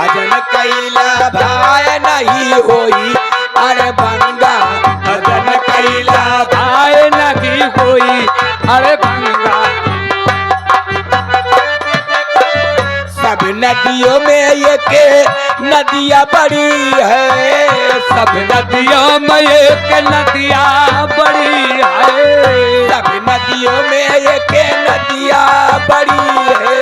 भजन कैला भाई नहीं होई अरे भंगा भजन कैला भाई नहीं कोई अरे भंगा। सब नदियों में ये के नदियाँ बड़ी है सब नदियों में एक नदिया बड़ी है सब नदियों में ये के नदियाँ बड़ी है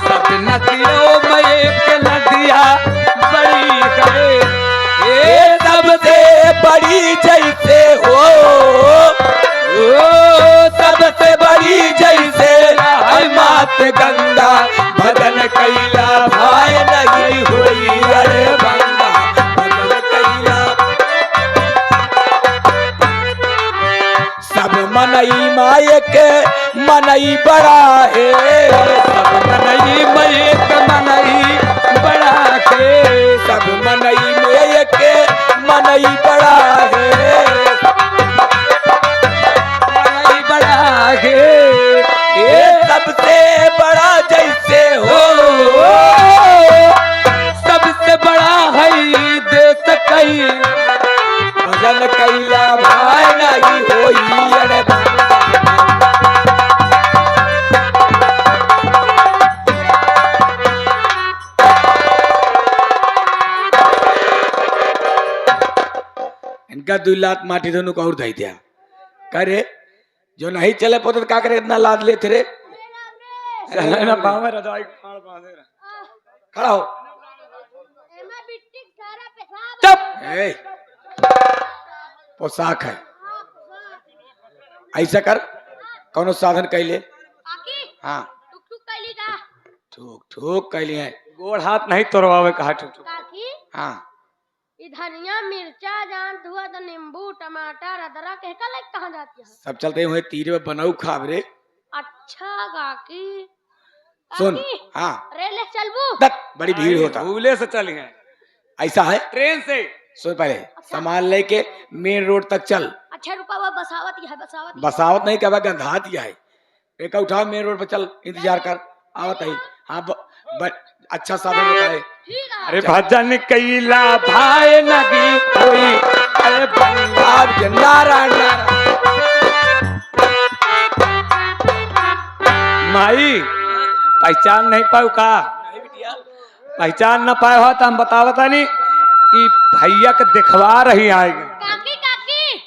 सब नदियों में एक नदिया बड़ी है ये सबसे बड़ी जैसे हो सबसे बड़ी जैसे है मात गंगा भजन कैला भाई नहीं हुई अरे गंगा भजन कैला सब मनई माए के मनई बड़ा है सब मनई में एक मनई बड़ा है सब मनई में के मनई बड़ा है मनई बड़ा है ये सबसे बड़ा जैसे हो सबसे बड़ा है देश कई भजन कैला भाई नहीं होई अरे इनका 2 लाख माटी दोनों को और दई दिया करे जो नहीं चले पोते का करे इतना लाद लेते रे ना पाँव में रजाई फाड़ बांधे खड़ा हो चुप ए पोशाक है ऐसा कर कौनो साधन कैले हाँ ठोक ठोक कैली है गोड़ हाथ नहीं तोड़वावे कहा ठुक ठुक हाँ धनिया मिर्चा जान धुआ तो नींबू टमाटर अदरक है कल कहाँ जाती है सब चलते हुए तीर में बनाऊ खाब रे अच्छा काकी सुन काकी, हाँ रेले चलबू तक बड़ी भीड़ होता भूले से चली हैं ऐसा है ट्रेन से सुन पहले सामान लेके मेन रोड तक चल अच्छा रुका हुआ बसावत है बसावत बसावत नहीं क्या गंधात ही है एक उठा मेन रोड पर चल इंतजार कर आवत है हाँ अच्छा साधन होता है ठीक है अरे भजन कैला भाई नदी कोई अरे भंगा आप नारायण नारायण माई पहचान नहीं पाऊ का पहचान न पाए हो तो हम बतावता नहीं कि भैया के दिखवा रही आएगी काकी काकी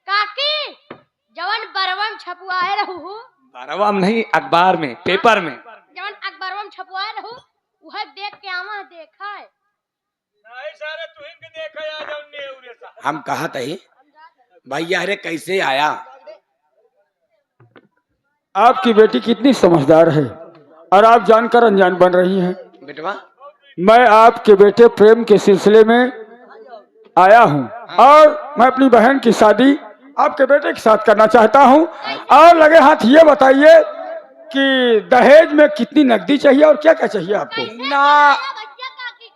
काकी जवन बरवम छपुआए रहू बारहवां नहीं अखबार में पेपर में जवन अखबारवम छपुआए रहू वह देख के आवा देखा है नहीं सारे तू इनके देखा या जौन उरे सा हम कहा थे भैया अरे कैसे आया आपकी बेटी कितनी समझदार है और आप जानकर अनजान बन रही हैं। बेटवा मैं आपके बेटे प्रेम के सिलसिले में आया हूं और मैं अपनी बहन की शादी आपके बेटे के साथ करना चाहता हूं। और लगे हाथ ये बताइए कि दहेज में कितनी नकदी चाहिए और क्या क्या चाहिए आपको। ना बच्चा काकी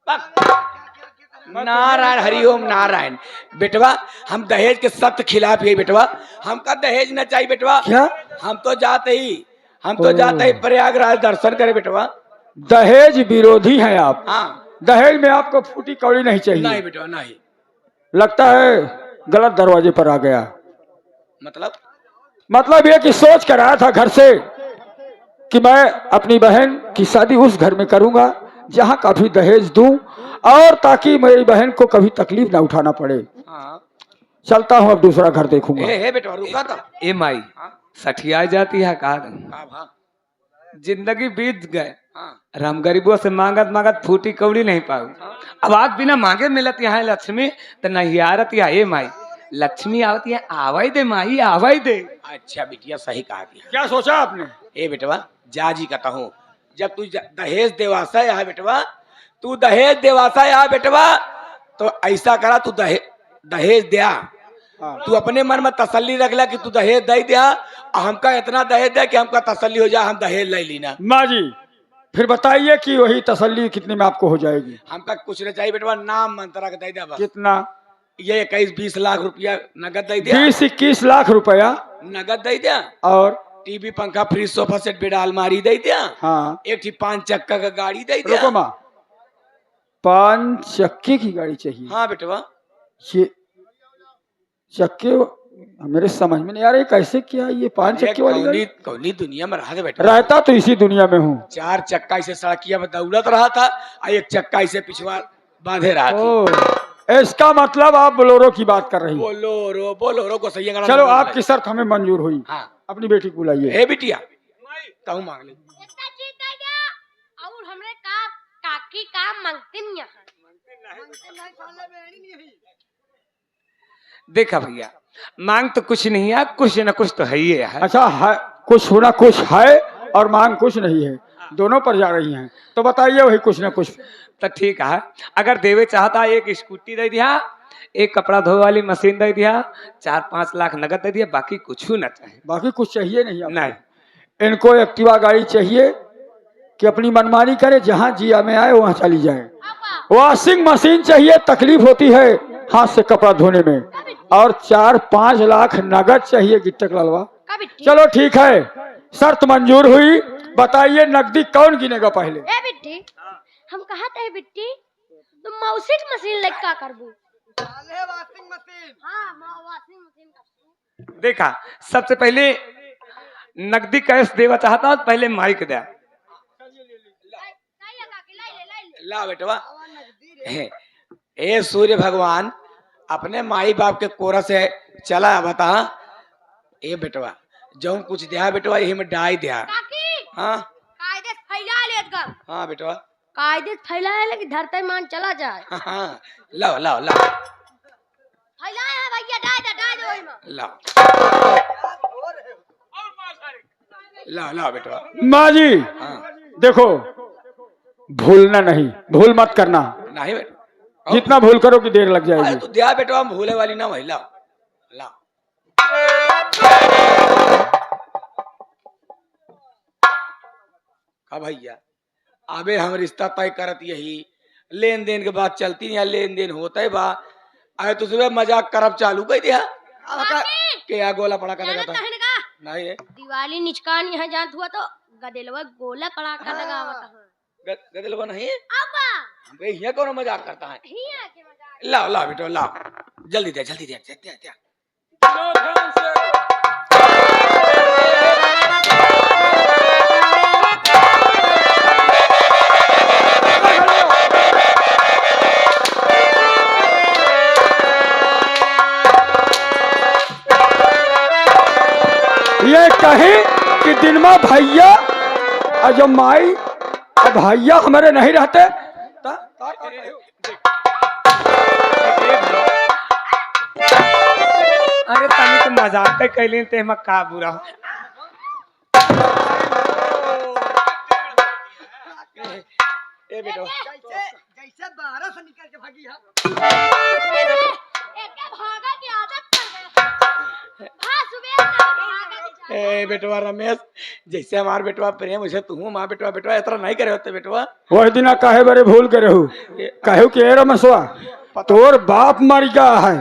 का नारायण हरिओम नारायण बेटवा हम दहेज के सख्त खिलाफ है बेटवा हमका दहेज न चाहिए बेटवा क्या हम तो जाते ही प्रयागराज दर्शन करे बेटवा दहेज विरोधी हैं आप। हाँ दहेज में आपको फूटी कौड़ी नहीं चाहिए। नहीं बेटवा नहीं लगता है गलत दरवाजे पर आ गया। मतलब ये कि सोच कर आया था घर से कि मैं अपनी बहन की शादी उस घर में करूंगा जहां काफी दहेज दूं और ताकि मेरी बहन को कभी तकलीफ ना उठाना पड़े। हाँ चलता हूं अब दूसरा घर देखूंगा। हे बेटवा रुका था ए माई सठिया जाती है कहा हाँ जिंदगी बीत गए हाँ और हम गरीबों से मांगत मांगत फूटी कौड़ी नहीं पाऊ। अब आज बिना मांगे मिलत यहाँ लक्ष्मी तो नहीं आरत या ए माई लक्ष्मी आवती है आवाई दे माही आवाई दे। अच्छा बिटिया सही कहा कि क्या सोचा आपने? ए बेटवा जाजी कहता हूँ जब तू दहेज देवासा यहाँ बेटवा तू दहेज देवासा यहाँ बेटवा तो ऐसा करा तू दहेज दिया तू अपने मन में तसल्ली रख ला कि तू दहेज दे दिया हमका इतना दहेज दे कि हमका तसल्ली हो जाए हम दहेज ले लेना। माँ जी फिर बताइए कि वही तसल्ली कितने में आपको हो जाएगी। हमका कुछ नहीं चाहिए बेटवा नाम मंत्रा का दे दिया बस। कितना? ये 21-20 लाख रुपया नगद दे दिया। 20-21 लाख रुपया नगद दे दिया और टीवी पंखा फ्रिज सोफा सेट बेड अलमारी दे दिया। हाँ एक ठी 5 चक्का का गाड़ी दे दिया। रुको माँ, 5 चक्के की गाड़ी चाहिए? हाँ बेटवा, ये चक्के मेरे समझ में नहीं आ रही, कैसे क्या ये 5 चक्के वाली गाड़ी? कौनी दुनिया में रहा था बेटा। रहता तो इसी दुनिया में हूँ। 4 चक्का इसे सड़किया में दौड़त रहा था और 1 चक्का इसे पिछवा बांधे रहा था। ओ, इसका मतलब आप बोलोरो की बात कर रही हैं। बोलोरो को सही है। चलो आपकी शर्त हमें मंजूर हुई। हाँ अपनी बेटी को बुलाइए। हे बिटिया, कहूँ मांग ले। इतना चीज दे गया और हमरे का काकी का मांगते नहीं यहाँ। देखा भैया, मांग तो कुछ नहीं है, कुछ न कुछ तो है ही है। अच्छा है, कुछ होना कुछ है और मांग कुछ नहीं है, दोनों पर जा रही हैं, तो बताइए वही कुछ ना कुछ। तो ठीक है, अगर देवे चाहता एक स्कूटी दे दिया, एक कपड़ा धोए वाली मशीन दे दिया, 4-5 लाख नगद दे दिया, बाकी कुछ न चाहिए। बाकी कुछ चाहिए नहीं आपको? नहीं। इनको एक्टिवा गाड़ी चाहिए कि अपनी मनमानी करे, जहाँ जिया में आए वहाँ चली जाए। वॉशिंग मशीन चाहिए, तकलीफ होती है हाथ से कपड़ा धोने में, और 4-5 लाख नगद चाहिए गिट्टक लालवा। चलो ठीक है, शर्त मंजूर हुई। बताइए नकदी कौन गिनेगा पहले? ए बिट्टी, हम कहा थे बिट्टी तुम मौसिक मशीन लेके का करबू? Washing machine. हाँ वॉशिंग मशीन। देखा, सबसे पहले नकदी कैश देवा चाहता, पहले माइक दे। ला बेटवा, ए सूर्य भगवान अपने माई बाप के कोरा से चला बता। ए बेटवा, जो कुछ दिया बेटवा यही में डाई दिया। हाँ कायदे फैला लेत कर। हाँ बेटवा, कायदे फैला है लेकिन धरते मान चला जाए। हाँ लाओ लाओ लाओ फैला है भैया, डाय दे ओई में। लाओ लाओ लाओ बेटवा। माँ जी हाँ देखो, भूलना नहीं, भूल मत करना, नहीं बेटा, जितना भूल करो कि देर लग अरे जाएगी। तू दिया बेटवा, भूले वाली ना वही। लाओ लाओ का भैया, अबे हम रिश्ता तय करत यही लेन देन के बाद चलती नहीं, लेन देन होता है बा। अरे तू सुबह मजाक करब चालू कर दिया। क्या गोला पड़ा कर लगा था? नहीं है दिवाली निचकान यहाँ जात हुआ तो गदेलवा गोला पड़ाका लगावत है। गदल को नहीं है। आबा हमके यहाँ कौन मजाक करता है? हिया के मजाक। लाओ लाओ बेटो लाओ, जल्दी दे जल्दी दे, दे, दे। ये कहीं कि दिन में भैया और जब माई और भैया हमारे नहीं रहते अरे तनी तो मजाक कैले ते में का बुरा हो। ए बेटो, जैसे 12 से निकल के भागी है। एके भागा की आदत कर गए। हां सुबह ना भागा। ए बेटवा रमेश, जैसे हमार बेटवा प्रेम उसे तू माँ बेटवा बेटवा इतना नहीं करे होते बेटवा। वह दिन काहे बड़े भूल करे हो, कहो कि ए रमसवा तोर बाप मर गया है,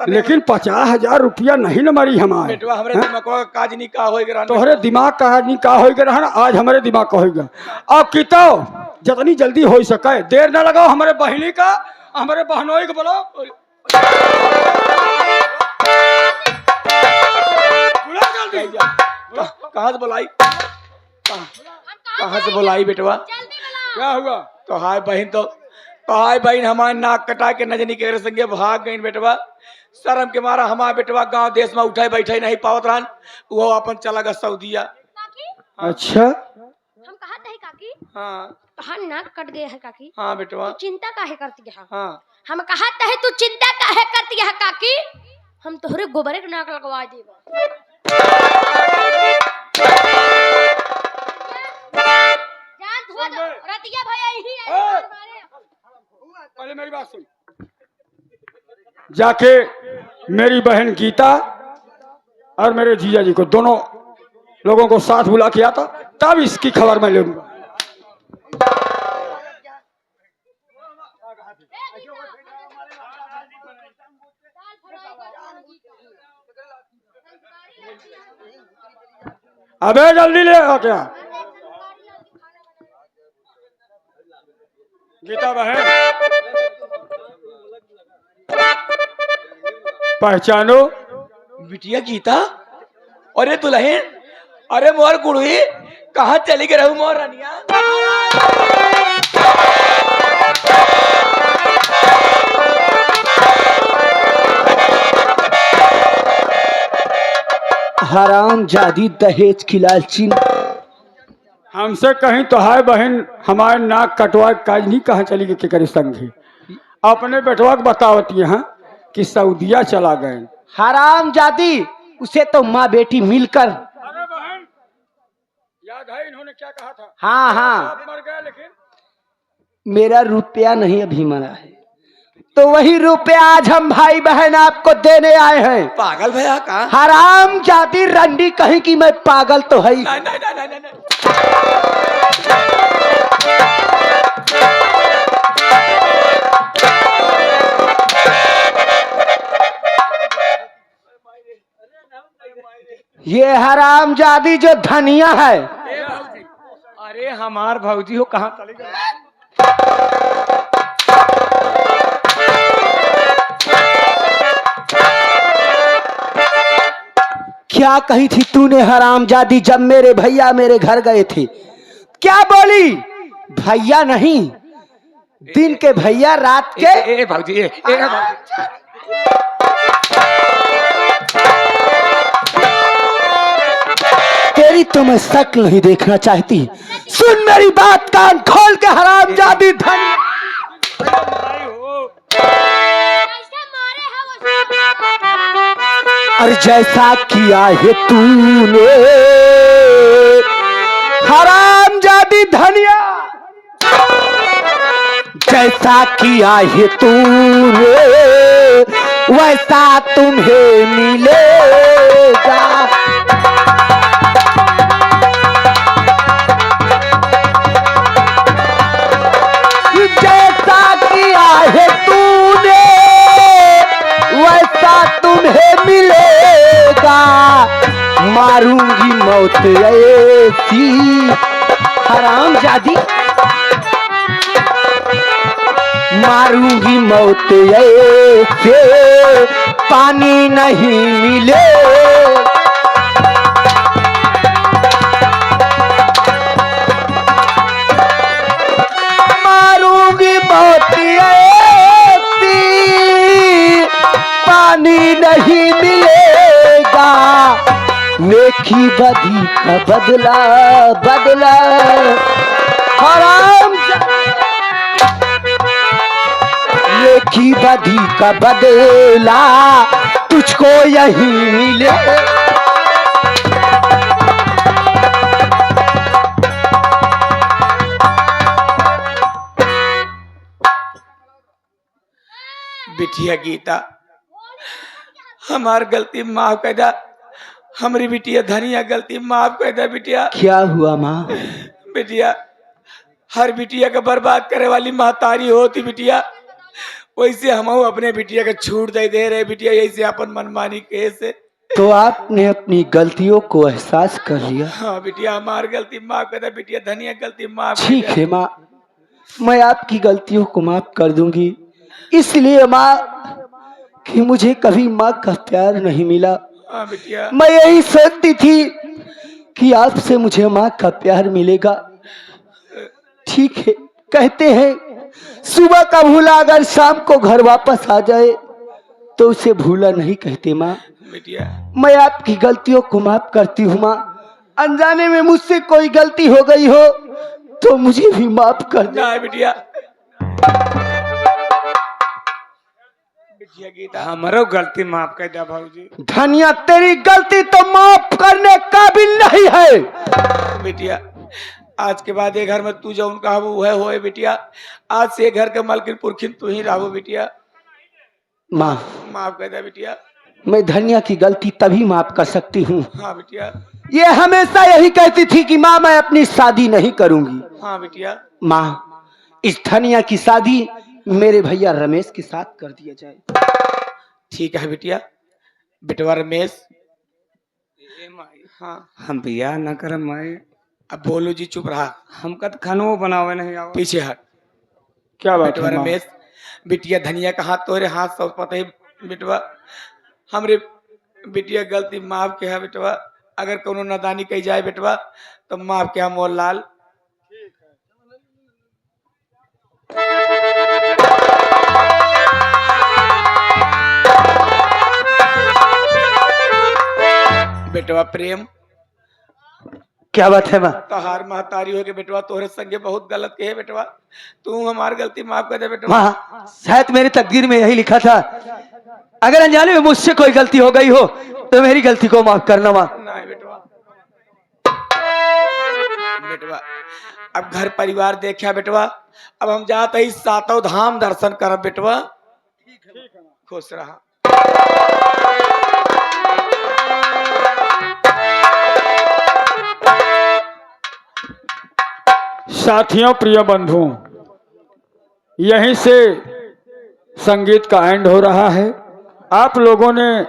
लेकिन 50,000 रुपया नहीं न मरी हमारे। बेटवा हमरे दिमाग को काज नहीं का होएगा। तोहरे दिमाग का आज नहीं का होगा रहन, आज हमारे दिमाग का होगा। अब कितो जितनी जल्दी हो सके, देर न लगाओ, हमारे बहनी का हमारे बहनोई को बोलो। कहाँ से बुलाई, कहाँ से बुलाई बेटवा? क्या हुआ? तो हाय बहन, तो हाय बहन हमारे नाक कटा के नजनी के संगे भाग गई बेटवा। शर्म के मारा हमारे बेटवा गांव देश में उठाई बैठाई नहीं पावत रहन, वो अपन चला गया सऊदीया। अच्छा हम कहा थे काकी, हाँ कहा नाक कट गए है काकी। हाँ बेटवा। तू चिंता काहे करती है? हाँ हम कहा थे तू चिंता काहे करती है काकी, हम तोहरे गोबरे के नाक लगवा देबा। जान धुआ दो, रतिया भैया यही है मारे। पहले मेरी बात सुन, जाके मेरी बहन गीता और मेरे जीजा जी को दोनों लोगों को साथ बुला के आता, तब इसकी खबर मैं ले लूंगा। अबे जल्दी ले आ क्या गीता बहन पहचानो। बिटिया गीता, अरे दुल्हन, अरे मोर गुड़ुई, कहाँ चली गई रहू मोर रनिया? हराम जादी दहेज की लालची। हमसे कहीं तो है बहन, हमारे नाक कटवा काज नहीं कहाँ चली गई केकरी संगी। अपने बेटवा को बतावती है कि सऊदिया चला गए। हराम जादी, उसे तो माँ बेटी मिलकर। अरे बहन, याद है इन्होंने क्या कहा था? हाँ हाँ, बाप मर गया लेकिन मेरा रुपया नहीं अभी मरा है, तो वही रुपया आज हम भाई बहन आपको देने आए हैं। पागल भैया कहाँ? हराम जादी रंडी कहीं कि मैं पागल तो है ही। नहीं नहीं नहीं नहीं नहीं। ये हराम जादी जो धनिया है, अरे हमार भौजी हो कहाँ चली गई? क्या कही थी तूने हराम जादी जब मेरे भैया मेरे घर गए थे? क्या बोली? भैया नहीं, दिन के भैया रात के। ए भौजी ए भौजी। तेरी तो मैं शक्ल नहीं देखना चाहती। सुन मेरी बात, कान खोल के हराम जादी धनिया। ऐसे मारे हैं वो। और जैसा किया है तूने हराम जादी धनिया, जैसा किया है तूने वैसा तुम्हें मिलेगा। जैसा किया है तूने वैसा तुम्हें मिलेगा। मारूंगी मौत ऐसी हराम जादी, मारूंगी मौत ऐसे पानी नहीं मिले। मारूंगी मौत ऐसी पानी नहीं मिलेगा। नेकी बदी का बदला बदला हराम नेकी बदी का बदला तुझको यही मिले। बिटिया गीता, हमार गलती माफ कर दा। हमारी बिटिया धनिया गलती माफ कर दा बिटिया। क्या हुआ माँ? बिटिया, हर बिटिया का बर्बाद करे वाली महतारी होती बिटिया, वैसे हम अपने बिटिया का छूट दे रहे बिटिया, ऐसे अपन मनमानी कैसे? तो आपने अपनी गलतियों को एहसास कर लिया। हाँ बिटिया, हमार गलती माफ कर दा बिटिया, धनिया गलती माफ कर ठीक दा। है माँ, मैं आपकी गलतियों को माफ कर दूंगी। इसलिए माँ कि मुझे कभी माँ का प्यार नहीं मिला। हाँ बिटिया, मैं यही सोचती थी कि आपसे मुझे माँ का प्यार मिलेगा। ठीक है, कहते हैं सुबह का भूला अगर शाम को घर वापस आ जाए तो उसे भूला नहीं कहते माँ। बिटिया मैं आपकी गलतियों को माफ करती हूँ माँ। अनजाने में मुझसे कोई गलती हो गई हो तो मुझे भी माफ कर दे। ना बिटिया। बिटिया गीता, हमारो गलती माफ कर दिया भौजी। धनिया, तेरी गलती तो माफ करने काबिल नहीं है। बिटिया, आज के बाद ये घर में तू जो उनका वो है होए बिटिया, आज से घर के मालकिन पुरखिन तू ही रहो बिटिया। माँ, माफ कर दे बिटिया। मैं धनिया की गलती तभी माफ कर सकती हूँ। हाँ बिटिया। ये हमेशा यही कहती थी कि माँ मैं अपनी शादी नहीं करूंगी। हाँ बिटिया। माँ, इस धनिया की शादी मेरे भैया रमेश के साथ कर दिया जाए। ठीक है बिटिया। बेटवा रमेश, हाँ हम बियाह न करम माई। अब बोलो जी, चुप रहा, हमका तो खानो बनावे नहीं आवा। पीछे हट। क्या बात बेटवा है माँ? रमेश, बिटिया धनिया का हाथ तोरे हाथ सौ पता ही बेटवा, हमरे बिटिया गलती माफ के है बेटवा। अगर कोनो नादानी कही जाए बेटवा तो माफ के मोर लाल। बेटवा प्रेम, क्या बात है माँ? तहार महतारी हो के बेटवा तोहरे संगे बहुत गलत के है बेटवा। तू हमार गलती माफ कर दे बेटवा। माँ, शायद मेरी तकदीर में यही लिखा था, अगर अनजाने में मुझसे कोई गलती हो गई हो तो मेरी गलती को माफ करना माँ। नहीं बेटवा, बेटवा अब घर परिवार देखा बेटवा, अब हम जाते ही सातों धाम दर्शन करब बेटवा। खुश रहा। साथियों, प्रिय बंधुओं, यहीं से संगीत का एंड हो रहा है। आप लोगों ने